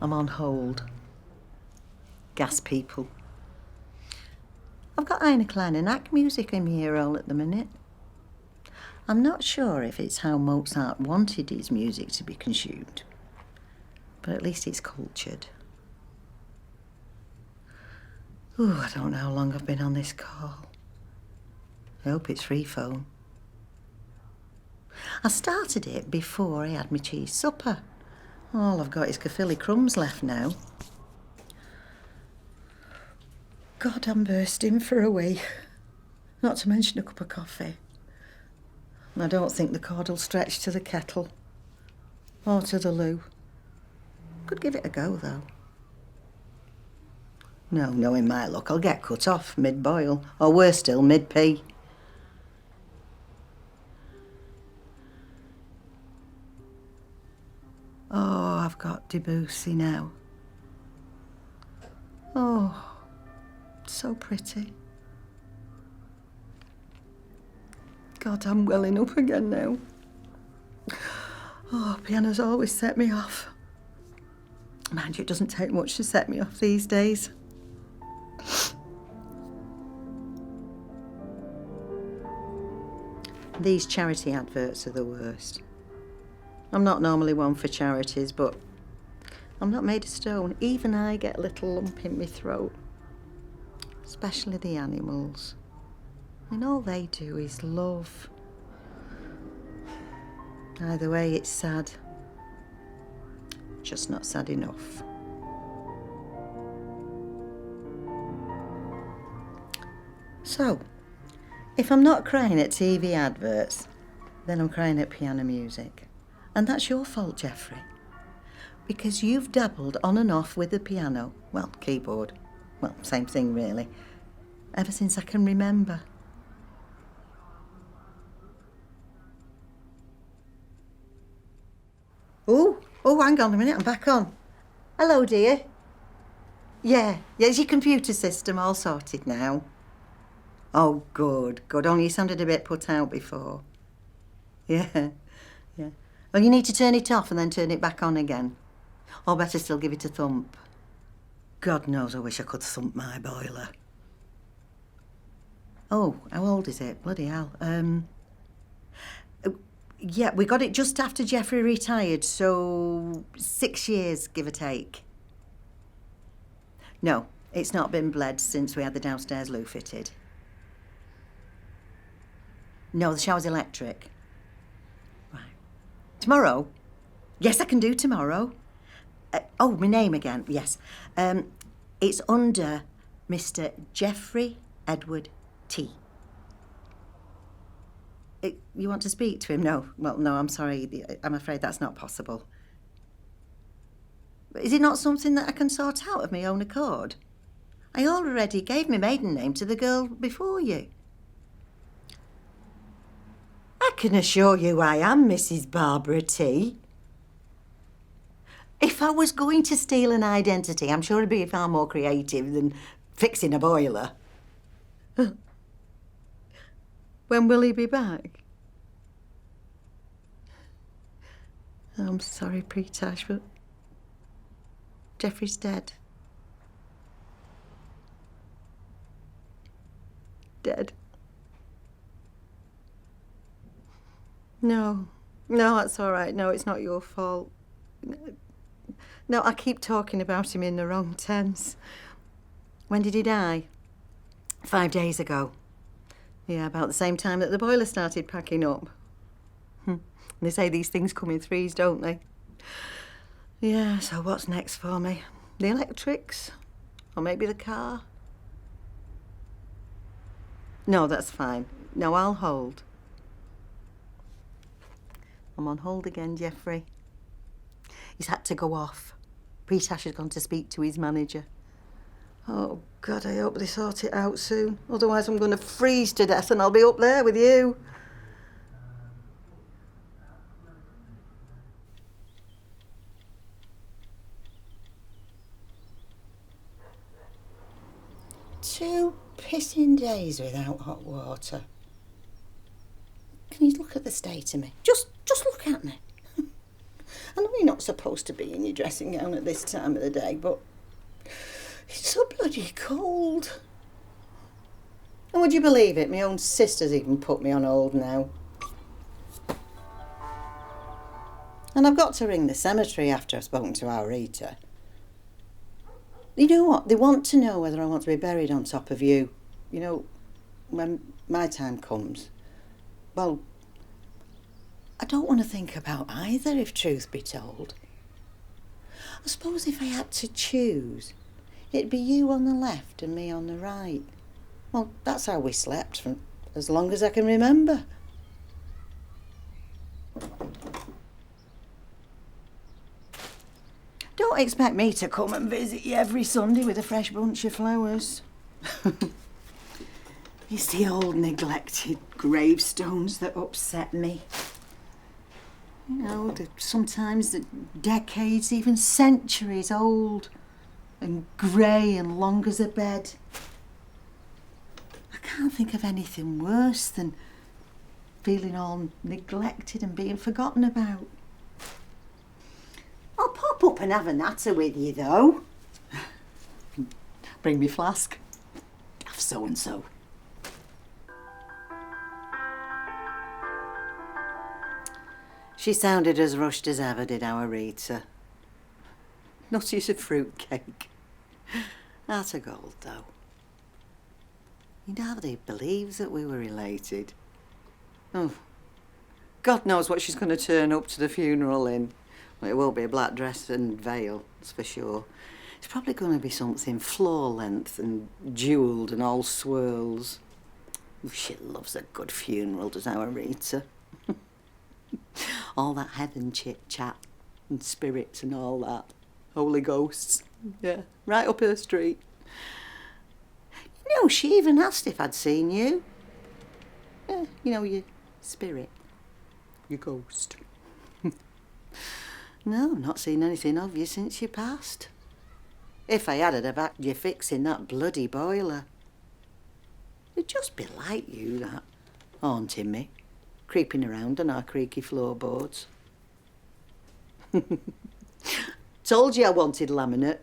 I'm on hold. Gas people. I've got Eine kleine Nacht music in my ear hole at the minute. I'm not sure if it's how Mozart wanted his music to be consumed, but at least it's cultured. Ooh, I don't know how long I've been on this call. I hope it's free phone. I started it before I had my cheese supper. All I've got is Caffilly crumbs left now. God, I'm bursting for a wee. Not to mention a cup of coffee. And I don't think the cord will stretch to the kettle. Or to the loo. Could give it a go, though. No, knowing my luck, I'll get cut off mid-boil. Or worse still, mid-pea. Oh, I've got Debussy now. Oh, so pretty. God, I'm welling up again now. Oh, piano's always set me off. Mind you, it doesn't take much to set me off these days. These charity adverts are the worst. I'm not normally one for charities, but I'm not made of stone. Even I get a little lump in my throat. Especially the animals. And all they do is love. Either way, it's sad. Just not sad enough. So, if I'm not crying at TV adverts, then I'm crying at piano music. And that's your fault, Geoffrey. Because you've dabbled on and off with the piano, well, keyboard, well, same thing really, ever since I can remember. Oh, hang on a minute, I'm back on. Hello, dear. Yeah, is your computer system all sorted now? Oh, good. Only you sounded a bit put out before. Yeah. Well, you need to turn it off and then turn it back on again. Or better still, give it a thump. God knows I wish I could thump my boiler. Oh, how old is it? Bloody hell. Yeah, we got it just after Geoffrey retired, so 6 years, give or take. No, it's not been bled since we had the downstairs loo fitted. No, the shower's electric. Right. Tomorrow? Yes, I can do tomorrow. My name again, yes. It's under Mr. Geoffrey Edward T. You want to speak to him? No. Well, no, I'm sorry. I'm afraid that's not possible. Is it not something that I can sort out of my own accord? I already gave my maiden name to the girl before you. I can assure you I am Mrs. Barbara T. If I was going to steal an identity, I'm sure it'd be far more creative than fixing a boiler. When will he be back? I'm sorry, Pritash, but Geoffrey's dead. Dead. No, that's all right. No, it's not your fault. No, I keep talking about him in the wrong tense. When did he die? 5 days ago. Yeah, about the same time that the boiler started packing up. They say these things come in threes, don't they? Yeah, so what's next for me? The electrics? Or maybe the car? No, that's fine. No, I'll hold. I'm on hold again, Geoffrey. He's had to go off. Pritash has gone to speak to his manager. Oh, God, I hope they sort it out soon. Otherwise I'm going to freeze to death and I'll be up there with you. Two pissing days without hot water. Can you look at the state of me? Just look at me. I know you're not supposed to be in your dressing gown at this time of the day, but it's so bloody cold. And would you believe it, my own sister's even put me on hold now. And I've got to ring the cemetery after I've spoken to our Rita. You know what? They want to know whether I want to be buried on top of you. You know, when my time comes. Well, I don't want to think about either, if truth be told. I suppose if I had to choose, it'd be you on the left and me on the right. Well, that's how we slept for as long as I can remember. Don't expect me to come and visit you every Sunday with a fresh bunch of flowers. It's the old neglected gravestones that upset me. You know, sometimes the decades, even centuries old, and grey and long as a bed. I can't think of anything worse than feeling all neglected and being forgotten about. I'll pop up and have a natter with you, though. Bring me flask. Have so-and-so. She sounded as rushed as ever, did our Rita. Nutty as a fruitcake. Heart of gold, though. You'd hardly believe that we were related. Oh, God knows what she's going to turn up to the funeral in. Well, it will be a black dress and veil, that's for sure. It's probably going to be something floor length and jewelled and all swirls. Oh, she loves a good funeral, does our Rita. All that heaven chit-chat and spirits and all that. Holy ghosts. Yeah, right up her street. You know, she even asked if I'd seen you. Yeah, you know, your spirit. Your ghost. No, I've not seen anything of you since you passed. If I had, I'd have had you fixing that bloody boiler. It'd just be like you, that, haunting me, creeping around on our creaky floorboards. Told you I wanted laminate.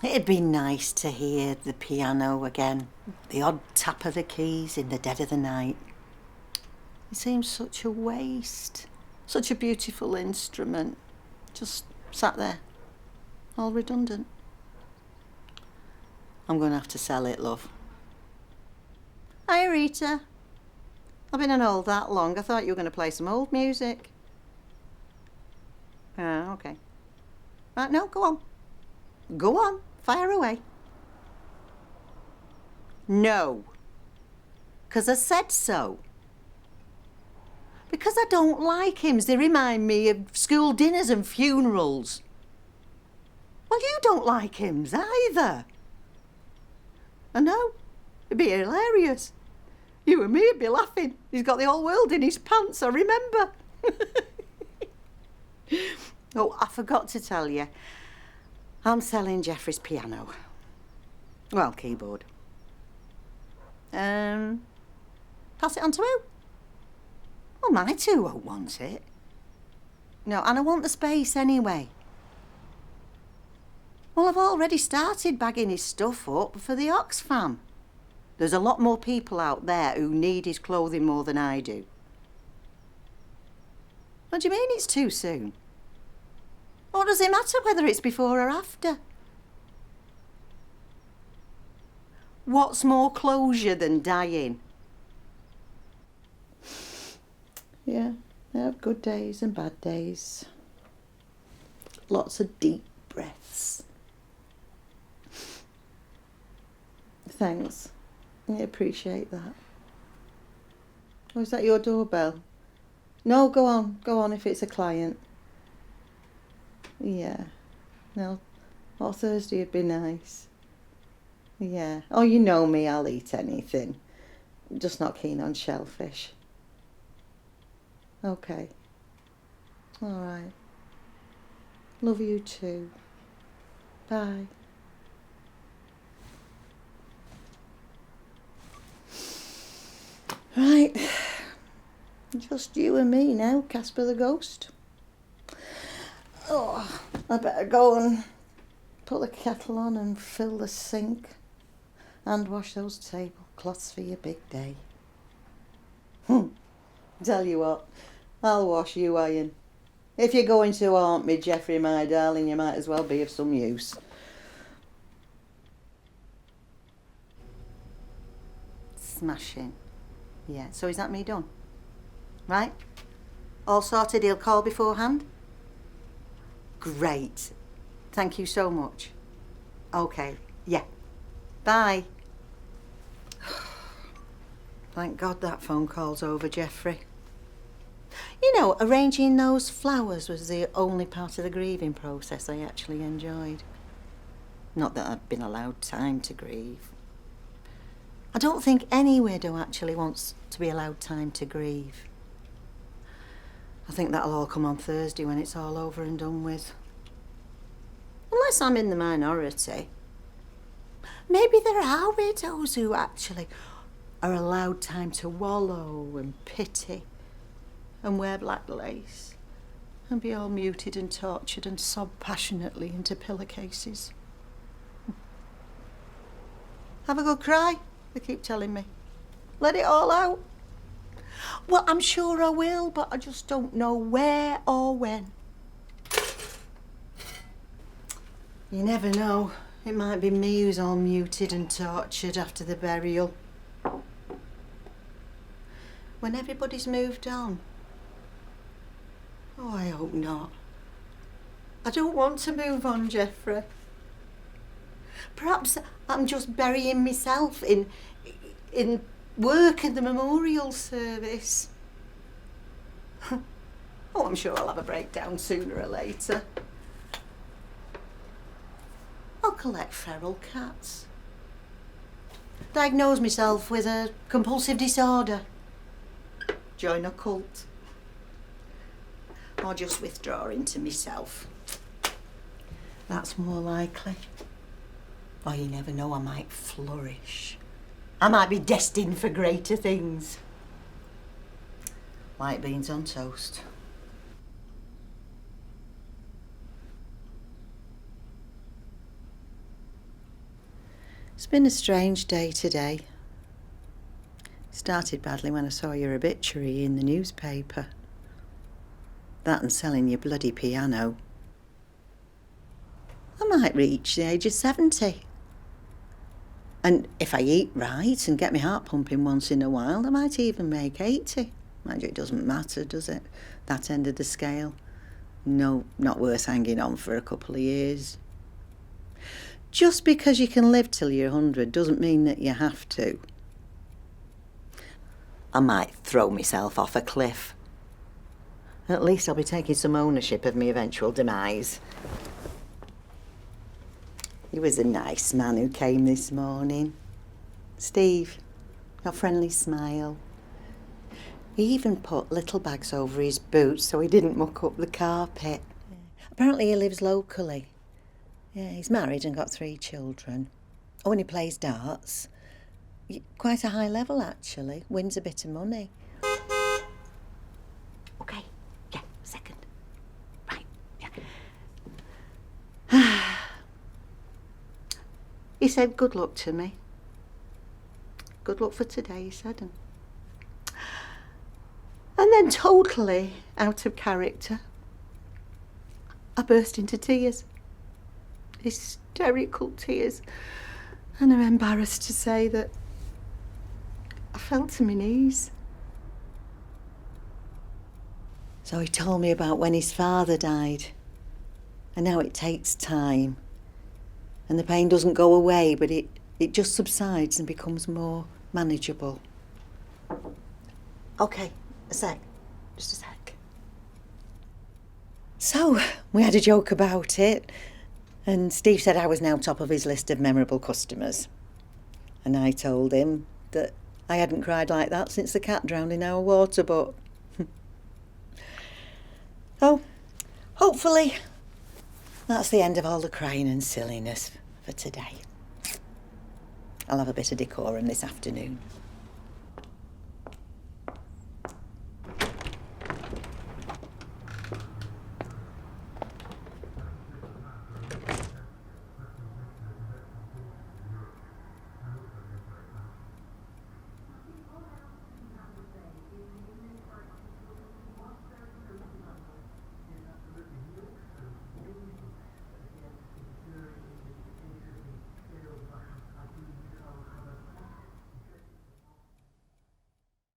It'd be nice to hear the piano again, the odd tap of the keys in the dead of the night. It seems such a waste, such a beautiful instrument, just sat there, all redundant. I'm going to have to sell it, love. Hi, Rita. I've been on hold that long. I thought you were going to play some old music. Okay. Right, no, go on. Go on, fire away. No. 'Cause I said so. Because I don't like hymns. They remind me of school dinners and funerals. Well, you don't like hymns either. I know. It'd be hilarious. You and me would be laughing. He's got the whole world in his pants, I remember. Oh, I forgot to tell you. I'm selling Jeffrey's piano. Well, keyboard. Pass it on to who? Well, my two won't want it. No, and I want the space anyway. Well, I've already started bagging his stuff up for the Oxfam. There's a lot more people out there who need his clothing more than I do. What do you mean it's too soon? What does it matter whether it's before or after? What's more closure than dying? Yeah, I have good days and bad days. Lots of deep breaths. Thanks. I appreciate that. Oh, is that your doorbell? No, go on if it's a client. Yeah. No, or Thursday would be nice. Yeah. Oh, you know me, I'll eat anything. Just not keen on shellfish. Okay. All right. Love you too. Bye. Right. Just you and me now, Casper the Ghost. Oh, I better go and put the kettle on and fill the sink and wash those tablecloths for your big day. Tell you what, I'll wash you iron. If you're going to haunt me, Geoffrey, my darling, you might as well be of some use. Smashing. Yeah, so is that me done? Right? All sorted, he'll call beforehand? Great. Thank you so much. Okay, yeah. Bye. Thank God that phone call's over, Geoffrey. You know, arranging those flowers was the only part of the grieving process I actually enjoyed. Not that I've been allowed time to grieve. I don't think any widow actually wants to be allowed time to grieve. I think that'll all come on Thursday when it's all over and done with. Unless I'm in the minority. Maybe there are widows who actually are allowed time to wallow and pity and wear black lace and be all muted and tortured and sob passionately into pillowcases. Have a good cry, they keep telling me. Let it all out. Well, I'm sure I will, but I just don't know where or when. You never know. It might be me who's all muted and tortured after the burial. When everybody's moved on. Oh, I hope not. I don't want to move on, Geoffrey. Perhaps I'm just burying myself in work and the memorial service. Oh, I'm sure I'll have a breakdown sooner or later. I'll collect feral cats. Diagnose myself with a compulsive disorder. Join a cult. Or just withdraw into myself. That's more likely. Or you never know, I might flourish. I might be destined for greater things. White beans on toast. It's been a strange day today. Started badly when I saw your obituary in the newspaper. That and selling your bloody piano. I might reach the age of 70. And if I eat right and get my heart pumping once in a while, I might even make 80. Mind you, it doesn't matter, does it? That end of the scale. No, not worth hanging on for a couple of years. Just because you can live till you're 100 doesn't mean that you have to. I might throw myself off a cliff. At least I'll be taking some ownership of my eventual demise. He was a nice man who came this morning. Steve, a friendly smile. He even put little bags over his boots so he didn't muck up the carpet. Apparently he lives locally. Yeah, he's married and got 3 children. Oh, and he plays darts. Quite a high level, actually. Wins a bit of money. Okay, yeah, second. Right, yeah. He said good luck to me. Good luck for today, he said. And then totally out of character, I burst into tears. Hysterical tears. And I'm embarrassed to say that I fell to my knees. So he told me about when his father died. And now it takes time. And the pain doesn't go away, but it just subsides and becomes more manageable. Okay, a sec. Just a sec. So, we had a joke about it. And Steve said I was now top of his list of memorable customers. And I told him that I hadn't cried like that since the cat drowned in our water butt. Oh, hopefully that's the end of all the crying and silliness for today. I'll have a bit of decorum this afternoon.